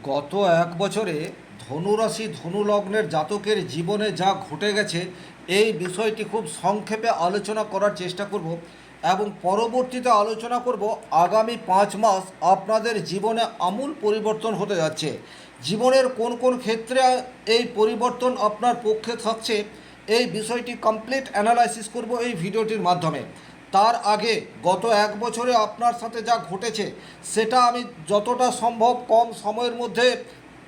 গত এক বছরে ধনুরাশি ধনুলগ্নের জাতকের জীবনে যা ঘটে গেছে এই বিষয়টি খুব সংক্ষেপে আলোচনা করার চেষ্টা করব এবং পরবর্তীতে আলোচনা করব আগামী 5 মাস আপনাদের জীবনে আমূল পরিবর্তন হতে যাচ্ছে। জীবনের কোন কোন ক্ষেত্রে এই পরিবর্তন আপনার পক্ষে থাকছে এই বিষয়টি কমপ্লিট অ্যানালাইসিস করব এই ভিডিওটির মাধ্যমে। তার আগে গত এক বছরে আপনার সাথে যা ঘটেছে সেটা আমি যতটা সম্ভব কম সময়ের মধ্যে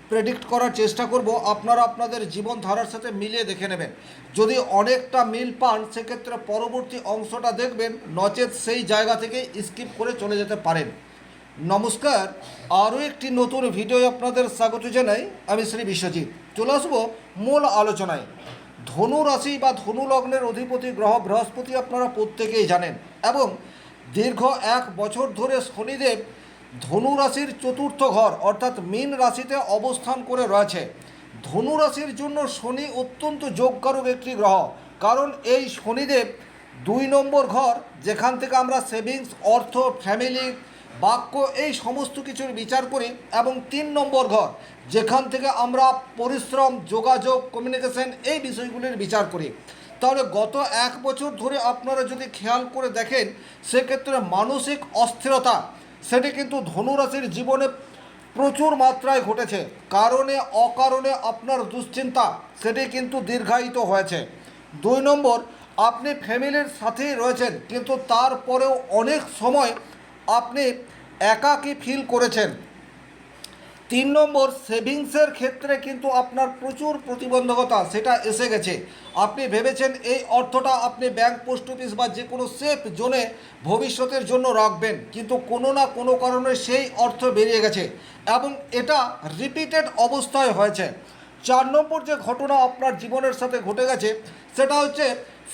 প্রেডিক্ট করার চেষ্টা করব। আপনারা আপনাদের জীবনধারার সাথে মিলিয়ে দেখে নেবেন। যদি অনেকটা মিল পান সেক্ষেত্রে পরবর্তী অংশটা দেখবেন, নচেত সেই জায়গা থেকে স্কিপ করে চলে যেতে পারেন। নমস্কার, আরও একটি নতুন ভিডিও আপনাদের স্বাগত জানাই। আমি শ্রী বিশ্বজিৎ। চলে আসবো মূল আলোচনায়। ধনু রাশি বা ধনু লগ্নের অধিপতি গ্রহ বৃহস্পতি আপনারা প্রত্যেকেই জানেন, এবং দীর্ঘ এক বছর ধরে শনিদেব ধনু রাশির চতুর্থ ঘর অর্থাৎ মীন রাশিতে অবস্থান করে রয়েছে। ধনু রাশির জন্য শনি অত্যন্ত যোগকারক একটি গ্রহ, কারণ এই শনিদেব 2 নম্বর ঘর, যেখান থেকে আমরা সেভিংস, অর্থ, ফ্যামিলি, বাক্য এই সমস্ত কিছুর বিচার করি, এবং 3 নম্বর ঘর, যেখান থেকে আমরা পরিশ্রম, যোগাযোগ, কমিউনিকেশন এই বিষয়গুলির বিচার করি। তাহলে গত এক বছর ধরে আপনারা যদি খেয়াল করে দেখেন সেক্ষেত্রে মানসিক অস্থিরতা সেটি কিন্তু ধনুরাশির জীবনে প্রচুর মাত্রায় ঘটেছে। কারণে অকারণে আপনার দুশ্চিন্তা সেটি কিন্তু দীর্ঘায়িত হয়েছে। 2 নম্বর, আপনি ফ্যামিলির সাথেই রয়েছেন কিন্তু তারপরেও অনেক সময় আপনি একাকী ফিল করেছেন। 3 নম্বর, সেভিংসের ক্ষেত্রে কিন্তু আপনার প্রচুর প্রতিবন্ধকতা সেটা এসে গেছে। আপনি ভেবেছেন এই অর্থটা আপনি ব্যাংক, পোস্ট অফিস বা যে কোনো সেফ জোনে ভবিষ্যতের জন্য রাখবেন, কিন্তু কোনো না কোনো কারণে সেই অর্থ বেরিয়ে গেছে এবং এটা রিপিটেড অবস্থায় হয়েছে। 4 নম্বর যে ঘটনা আপনার জীবনের সাথে ঘটে গেছে সেটা হচ্ছে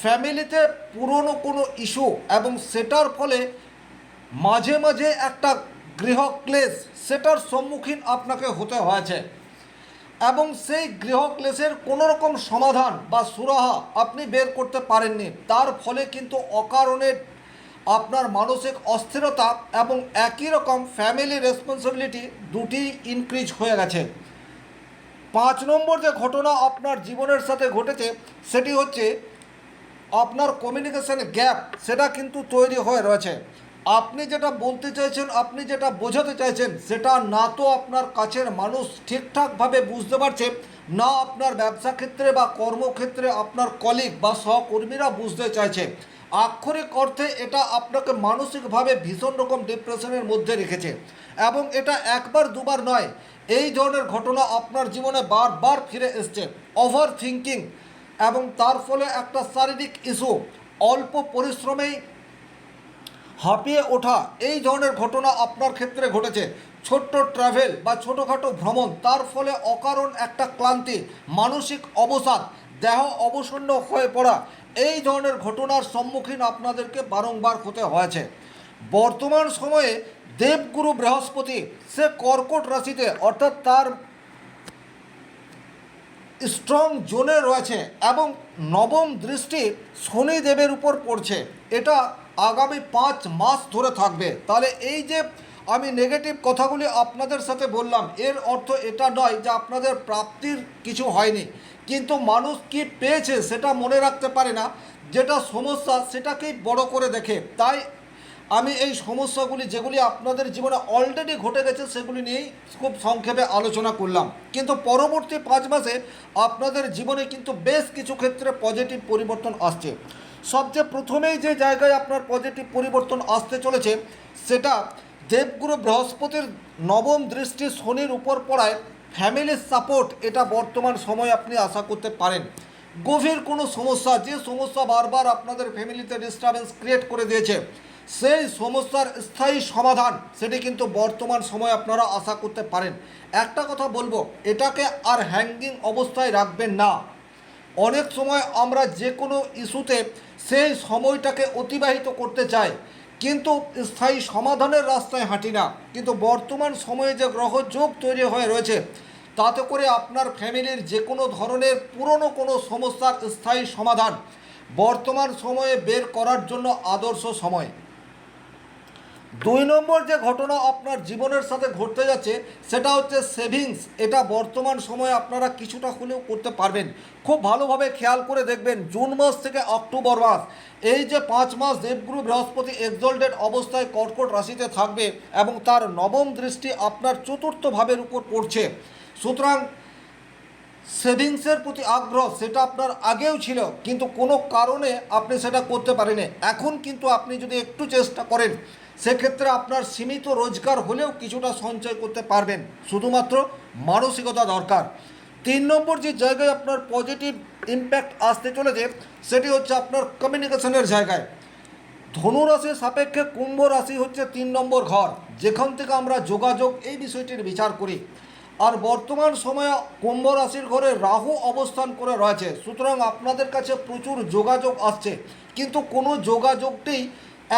ফ্যামিলিতে পুরনো কোনো ইস্যু, এবং সেটার ফলে মাঝে মাঝে একটা গৃহক্লেশ সেটার সম্মুখীন আপনাকে হতে হয়েছে, এবং সেই গৃহক্লেশের কোনো রকম সমাধান বা সুরাহা আপনি বের করতে পারেননি। তার ফলে কিন্তু অকারণে আপনার মানসিক অস্থিরতা এবং একই রকম ফ্যামিলি রেসপন্সিবিলিটি দুটি ইনক্রিজ হয়ে গেছে। 5 নম্বর যে ঘটনা আপনার জীবনের সাথে ঘটেছে সেটি হচ্ছে আপনার কমিউনিকেশন গ্যাপ সেটা কিন্তু তৈরি হয়ে রয়েছে। আপনি যেটা বলতে চাইছেন, আপনি যেটা বোঝাতে চাইছেন সেটা না তো আপনার কাছের মানুষ ঠিকঠাকভাবে বুঝতে পারছে, না আপনার ব্যবসা ক্ষেত্রে বা কর্মক্ষেত্রে আপনার কলিগ বা সহকর্মীরা বুঝতে চাইছে। আক্ষরিক অর্থে এটা আপনাকে মানসিকভাবে ভীষণ রকম ডিপ্রেশনের মধ্যে রেখেছে, এবং এটা একবার দুবার নয়, এই ধরনের ঘটনা আপনার জীবনে বারবার ফিরে এসছে। ওভার থিঙ্কিং এবং তার ফলে একটা শারীরিক ইস্যু, অল্প পরিশ্রমেই হাঁপিয়ে ওঠা, এই ধরনের ঘটনা আপনার ক্ষেত্রে ঘটেছে। ছোট্ট ট্রাভেল বা ছোটোখাটো ভ্রমণ, তার ফলে অকারণ একটা ক্লান্তি, মানসিক অবসাদ, দেহ অবসন্ন হয়ে পড়া, এই ধরনের ঘটনার সম্মুখীন আপনাদেরকে বারংবার হতে হয়েছে। বর্তমান সময়ে দেবগুরু বৃহস্পতি সে কর্কট রাশিতে অর্থাৎ তার স্ট্রং জোনে রয়েছে, এবং নবম দৃষ্টি শনিদেবের উপর পড়ছে। এটা আগামী 5 মাস ধরে থাকবে। তাহলে এই যে আমি নেগেটিভ কথাগুলি আপনাদের সাথে বললাম, এর অর্থ এটা নয় যে আপনাদের প্রাপ্তির কিছু হয়নি, কিন্তু মানুষ কি পেয়েছে সেটা মনে রাখতে পারে না, যেটা সমস্যা সেটাকেই বড় করে দেখে। তাই আমি এই সমস্যাগুলি যেগুলি আপনাদের জীবনে অলরেডি ঘটে গেছে সেগুলি নিয়েই খুব সংক্ষেপে আলোচনা করলাম। কিন্তু পরবর্তী 5 মাসে আপনাদের জীবনে কিন্তু বেশ কিছু ক্ষেত্রে পজিটিভ পরিবর্তন আসছে। সবচেয়ে প্রথমেই যে জায়গায় আপনার পজিটিভ পরিবর্তন আসতে চলেছে সেটা দেবগুরু বৃহস্পতির নবম দৃষ্টি শনির উপর পড়ায় ফ্যামিলির সাপোর্ট, এটা বর্তমান সময়ে আপনি আশা করতে পারেন। গভীর কোনো সমস্যা, যে সমস্যা বারবার আপনাদের ফ্যামিলিতে ডিস্টারবেন্স ক্রিয়েট করে দিয়েছে, সেই সমস্যার স্থায়ী সমাধান সেটি কিন্তু বর্তমান সময়ে আপনারা আশা করতে পারেন। একটা কথা বলবো, এটাকে আর হ্যাঙ্গিং অবস্থায় রাখবেন না। অনেক সময় আমরা যে কোনো ইস্যুতে সেই সময়টাকে অতিবাহিত করতে চাই, কিন্তু স্থায়ী সমাধানের রাস্তায় হাঁটি না। কিন্তু বর্তমান সময়ে যে গ্রহযোগ তৈরি হয়ে রয়েছে তাতে করে আপনার ফ্যামিলির যে কোনো ধরনের পুরনো কোনো সমস্যার স্থায়ী সমাধান বর্তমান সময়ে বের করার জন্য আদর্শ সময়। 2 নম্বর যে ঘটনা আপনার জীবনের সাথে ঘটতে যাচ্ছে সেটা হচ্ছে সেভিংস। এটা বর্তমান সময়ে আপনারা কিছুটা হলেও করতে পারবেন। খুব ভালোভাবে খেয়াল করে দেখবেন জুন মাস থেকে অক্টোবর মাস, এই যে 5 মাস দেবগুরু বৃহস্পতি এক্সল্টেড অবস্থায় কর্কট রাশিতে থাকবে এবং তার নবম দৃষ্টি আপনার চতুর্থ ভাবের উপর পড়ছে। সুতরাং সেভিংসের প্রতি আগ্রহ সেটা আপনার আগেও ছিল, কিন্তু কোনো কারণে আপনি সেটা করতে পারেনি। এখন কিন্তু আপনি যদি একটু চেষ্টা করেন সেক্ষেত্রে আপনার সীমিত রোজগার হলেও কিছুটা সঞ্চয় করতে পারবেন, শুধুমাত্র মানসিকতা দরকার। 3 নম্বর যে জায়গায় আপনার পজিটিভ ইম্প্যাক্ট আসতে চলেছে সেটি হচ্ছে আপনার কমিউনিকেশনের জায়গায়। ধনুরাশির সাপেক্ষে কুম্ভ রাশি হচ্ছে 3 নম্বর ঘর, যেখান থেকে আমরা যোগাযোগ এই বিষয়টির বিচার করি। আর বর্তমান সময়ে কুম্ভ রাশির ঘরে রাহু অবস্থান করে রয়েছে, সুতরাং আপনাদের কাছে প্রচুর যোগাযোগ আসছে, কিন্তু কোনো যোগাযোগটি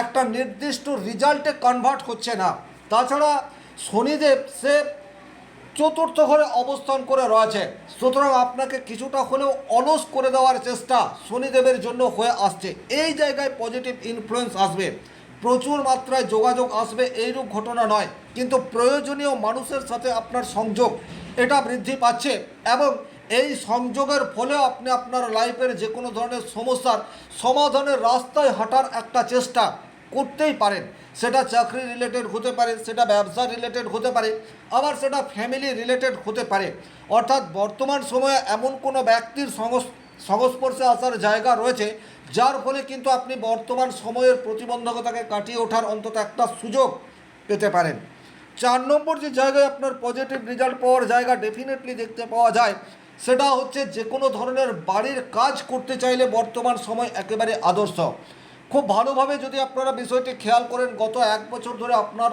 একটা নির্দিষ্ট রেজাল্টে কনভার্ট হচ্ছে না। তাছাড়া শনিদেব সে চতুর্থ ঘরে অবস্থান করে রয়েছে, সুতরাং আপনাকে কিছুটা হলেও অলস করে দেওয়ার চেষ্টা শনিদেবের জন্য হয়ে আসছে। এই জায়গায় পজিটিভ ইনফ্লুয়েন্স আসবে, প্রচুর মাত্রায় যোগাযোগ আসবে এইরূপ ঘটনা নয়, কিন্তু প্রয়োজনীয় মানুষের সাথে আপনার সংযোগ এটা বৃদ্ধি পাচ্ছে এবং এই সংযোগের ফলে আপনি আপনার লাইফের যে কোনো ধরনের সমস্যার সমাধানের রাস্তায় হাঁটার একটা চেষ্টা করতেই পারেন। সেটা চাকরি রিলেটেড হতে পারে, সেটা ব্যবসা রিলেটেড হতে পারে, আবার সেটা ফ্যামিলি রিলেটেড হতে পারে। অর্থাৎ বর্তমান সময়ে এমন কোনো ব্যক্তির সংস্পর্শে আসার জায়গা রয়েছে যার ফলে কিন্তু আপনি বর্তমান সময়ের প্রতিবন্ধকতাকে কাটিয়ে ওঠার অন্তত একটা সুযোগ পেতে পারেন। 4 নম্বর যে জায়গায় আপনার পজিটিভ রেজাল্ট পাওয়ার জায়গা ডেফিনেটলি দেখতে পাওয়া যায় সেটা হচ্ছে যে কোনো ধরনের বাড়ির কাজ করতে চাইলে বর্তমান সময় একেবারে আদর্শ। খুব ভালোভাবে যদি আপনারা বিষয়টি খেয়াল করেন, গত 1 বছর ধরে আপনার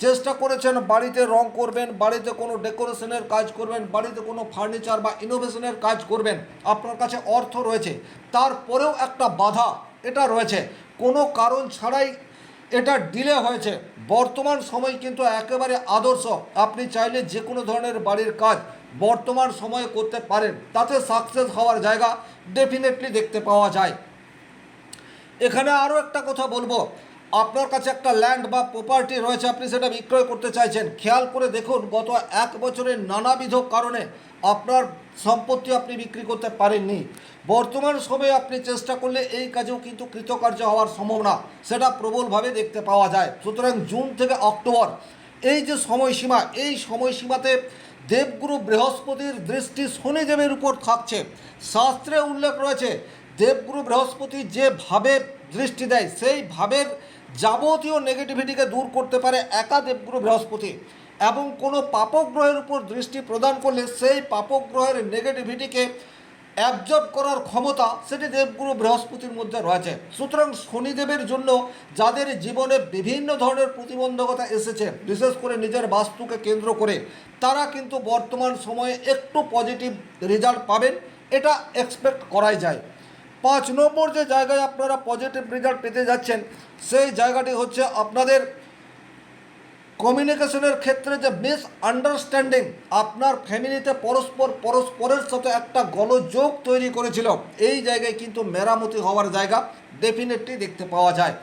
চেষ্টা করেছেন বাড়িতে রং করবেন, বাড়িতে কোনো ডেকোরেশনের কাজ করবেন, বাড়িতে কোনো ফার্নিচার বা ইনোভেশনের কাজ করবেন, আপনার কাছে অর্থ রয়েছে, তারপরেও একটা বাধা এটা রয়েছে, কোনো কারণ ছাড়াই এটা ডিলে হয়েছে। বর্তমান সময় কিন্তু একেবারে আদর্শ, আপনি চাইলে যে কোনো ধরনের বাড়ির কাজ বর্তমান সময়ে করতে পারেন, তাতে সাকসেস হওয়ার জায়গা ডেফিনেটলি দেখতে পাওয়া যায়। এখানে আরও একটা কথা বলবো, আপনার কাছে একটা ল্যান্ড বা প্রপার্টি রয়েছে, আপনি সেটা বিক্রয় করতে চাইছেন, খেয়াল করে দেখুন গত 1 বছরের নানাবিধ কারণে আপনার সম্পত্তি আপনি বিক্রি করতে পারেননি। বর্তমান সময়ে আপনি চেষ্টা করলে এই কাজেও কিন্তু কৃতকার্য হওয়ার সম্ভাবনা সেটা প্রবলভাবে দেখতে পাওয়া যায়। সুতরাং জুন থেকে অক্টোবর এই যে সময়সীমা, এই সময়সীমাতে দেবগুরু বৃহস্পতির দৃষ্টি শনিদেবের উপর থাকছে। শাস্ত্রে উল্লেখ রয়েছে দেবগুরু বৃহস্পতি যেভাবে দৃষ্টি দেয় সেই ভাবের যাবতীয় নেগেটিভিটিকে দূর করতে পারে একা দেবগুরু বৃহস্পতি, এবং কোনো পাপগ্রহের উপর দৃষ্টি প্রদান করলে সেই পাপগ্রহের নেগেটিভিটিকে অ্যাবজর্ব করার ক্ষমতা সেটি দেবগুরু বৃহস্পতির মধ্যে রয়েছে। সুতরাং শনিদেবের জন্য যাদের জীবনে বিভিন্ন ধরনের প্রতিবন্ধকতা এসেছে, বিশেষ করে নিজের বাস্তুকে কেন্দ্র করে, তারা কিন্তু বর্তমান সময়ে একটু পজিটিভ রেজাল্ট পাবেন, এটা এক্সপেক্ট করাই যায়। 5 নম্বর যে জায়গায় আপনারা পজিটিভ রেজাল্ট পেতে যাচ্ছেন সেই জায়গাটি হচ্ছে আপনাদের কমিউনিকেশনের ক্ষেত্রে যে মিসআন্ডারস্ট্যান্ডিং আপনার ফ্যামিলিতে পরস্পরের সাথে একটা গোলযোগ তৈরি করেছিল, এই জায়গায় কিন্তু মেরামতি হওয়ার জায়গা ডেফিনেটলি দেখতে পাওয়া যায়।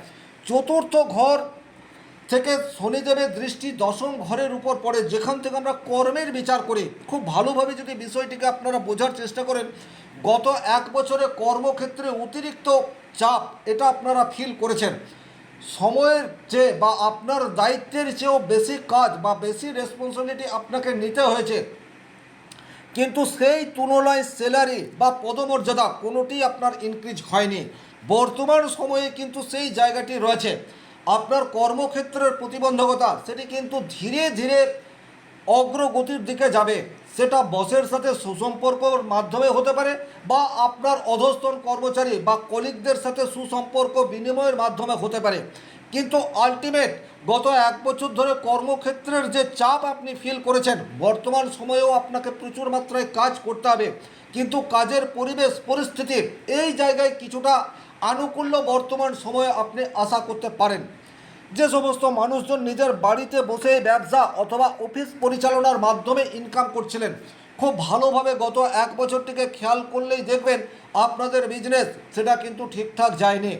চতুর্থ ঘর থেকে শনিদেবের দৃষ্টি 10ম ঘরের উপর পড়ে, যেখান থেকে আমরা কর্মের বিচার করি। খুব ভালোভাবে যদি বিষয়টিকে আপনারা বোঝার চেষ্টা করেন, গত 1 বছরে কর্মক্ষেত্রে অতিরিক্ত চাপ এটা আপনারা ফিল করেছেন, সময়ের চেয়ে বা আপনার দায়িত্বের চেয়েও বেশি কাজ বা বেশি রেসপন্সিবিলিটি আপনাকে নিতে হয়েছে, কিন্তু সেই তুলনায় স্যালারি বা পদমর্যাদা কোনোটি আপনার ইনক্রিজ হয়নি। বর্তমান সময়ে কিন্তু সেই জায়গাটি রয়েছে। আপনার কর্মক্ষেত্রের প্রতিবন্ধকতা সেটি কিন্তু ধীরে ধীরে অগ্রগতির দিকে যাবে, সেটা বসের সাথে সুসম্পর্কর মাধ্যমে হতে পারে বা আপনার অধস্তন কর্মচারী বা কলিগদের সাথে সুসম্পর্ক বিনিময়ের মাধ্যমে হতে পারে, কিন্তু আলটিমেট গত 1 বছর ধরে কর্মক্ষেত্রের যে চাপ আপনি ফিল করেছেন, বর্তমান সময়েও আপনাকে প্রচুর মাত্রায় কাজ করতে হবে, কিন্তু কাজের পরিবেশ পরিস্থিতি এই জায়গায় কিছুটা আনুকূল্য বর্তমান সময়ে আপনি আশা করতে পারেন। যে সমস্ত মানুষজন নিজের বাড়িতে বসে ব্যবসা অথবা অফিস পরিচালনার মাধ্যমে ইনকাম করছিলেন, খুব ভালোভাবে গত 1 বছরটিকে খেয়াল করলেই দেখবেন আপনাদের বিজনেস সেটা কিন্তু ঠিকঠাক যায়নি।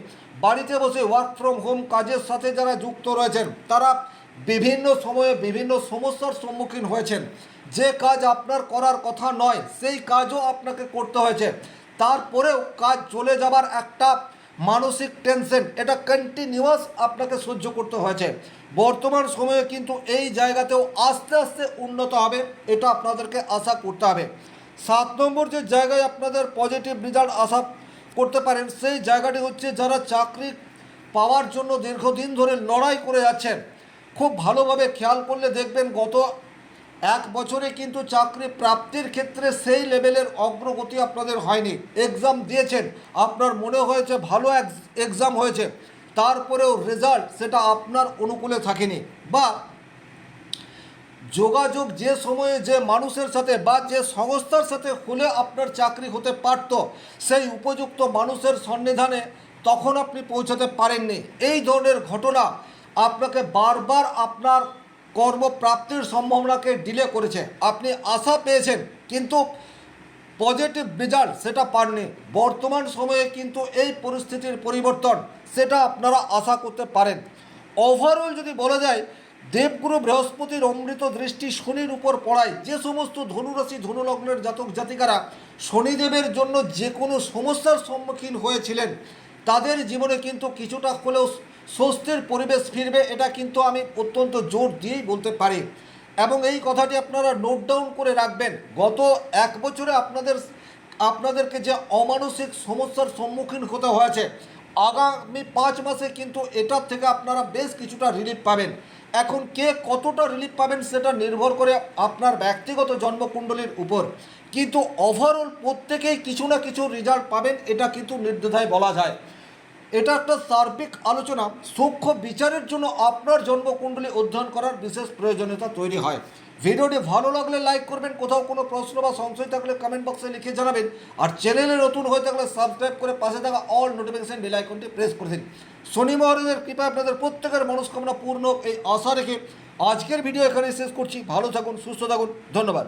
বাড়িতে বসে ওয়ার্ক ফ্রম হোম কাজের সাথে যারা যুক্ত রয়েছেন তারা বিভিন্ন সময়ে বিভিন্ন সমস্যার সম্মুখীন হয়েছেন। যে কাজ আপনার করার কথা নয় সেই কাজও আপনাকে করতে হয়েছে, তারপরেও কাজ চলে যাবার একটা মানসিক টেনশন এটা কন্টিনিউয়াস আপনাকে সহ্য করতে হয়েছে। বর্তমান সময়ে কিন্তু এই জায়গাতেও আস্তে আস্তে উন্নত হবে, এটা আপনাদেরকে আশা করতে হবে। 7 নম্বর যে জায়গায় আপনাদের পজিটিভ রেজাল্ট আশা করতে পারেন সেই জায়গাটি হচ্ছে যারা চাকরি পাওয়ার জন্য দীর্ঘদিন ধরে লড়াই করে যাচ্ছেন। খুব ভালোভাবে খেয়াল করলে দেখবেন গত 1 বছরে কিন্তু চাকরি প্রাপ্তির ক্ষেত্রে সেই লেভেলের অগ্রগতি আপনাদের হয়নি। এক্সাম দিয়েছেন, আপনার মনে হয়েছে ভালো এক্সাম হয়েছে, তারপরেও রেজাল্ট সেটা আপনার অনুকূলে থাকেনি, বা যোগাযোগ যে সময়ে যে মানুষের সাথে বা যে সংস্থার সাথে হলে আপনার চাকরি হতে পারত সেই উপযুক্ত মানুষের সন্নিধানে তখন আপনি পৌঁছাতে পারেননি। এই ধরনের ঘটনা আপনাকে বারবার আপনার কর্মপ্রাপ্তির সম্ভাবনাকে ডিলে করেছে। আপনি আশা পেয়েছেন কিন্তু পজিটিভ রেজাল্ট সেটা পাননি। বর্তমান সময়ে কিন্তু এই পরিস্থিতির পরিবর্তন সেটা আপনারা আশা করতে পারেন। ওভারঅল যদি বলা যায়, দেবগুরু বৃহস্পতির অমৃত দৃষ্টি শনির উপর পড়ায় যে সমস্ত ধনুরাশি ধনুলগ্নের জাতক জাতিকারা শনিদেবের জন্য যে কোনো সমস্যার সম্মুখীন হয়েছিলেন তাদের জীবনে কিন্তু কিছুটা হলেও স্বস্তির পরিবেশ ফিরবে, এটা কিন্তু আমি অত্যন্ত জোর দিয়েই বলতে পারি। এবং এই কথাটি আপনারা নোট ডাউন করে রাখবেন। গত 1 বছরে আপনাদেরকে যে অমানসিক সমস্যার সম্মুখীন হতে হয়েছে, আগামী 5 মাসে কিন্তু এটার থেকে আপনারা বেশ কিছুটা রিলিফ পাবেন। এখন কে কতটা রিলিফ পাবেন সেটা নির্ভর করে আপনার ব্যক্তিগত জন্মকুণ্ডলীর উপর, কিন্তু ওভারঅল প্রত্যেকেই কিছু না কিছু রেজাল্ট পাবেন, এটা কিন্তু নির্দ্বিধায় বলা যায়। এটা একটা সার্বিক আলোচনা, সূক্ষ্ম বিচারের জন্য আপনার জন্মকুণ্ডলী অধ্যয়ন করার বিশেষ প্রয়োজনীয়তা তৈরি হয়। ভিডিওটি ভালো লাগলে লাইক করবেন, কোথাও কোনো প্রশ্ন বা সংশয় থাকলে কমেন্ট বক্সে লিখে জানাবেন, আর চ্যানেলে নতুন হয়ে থাকলে সাবস্ক্রাইব করে পাশে থাকা অল নোটিফিকেশন বেল আইকনটি প্রেস করে দিন। শনি মহারাজের কৃপায় আপনাদের প্রত্যেকের মনস্কামনা পূর্ণ এই আশা রেখে আজকের ভিডিও এখানে শেষ করছি। ভালো থাকুন, সুস্থ থাকুন, ধন্যবাদ।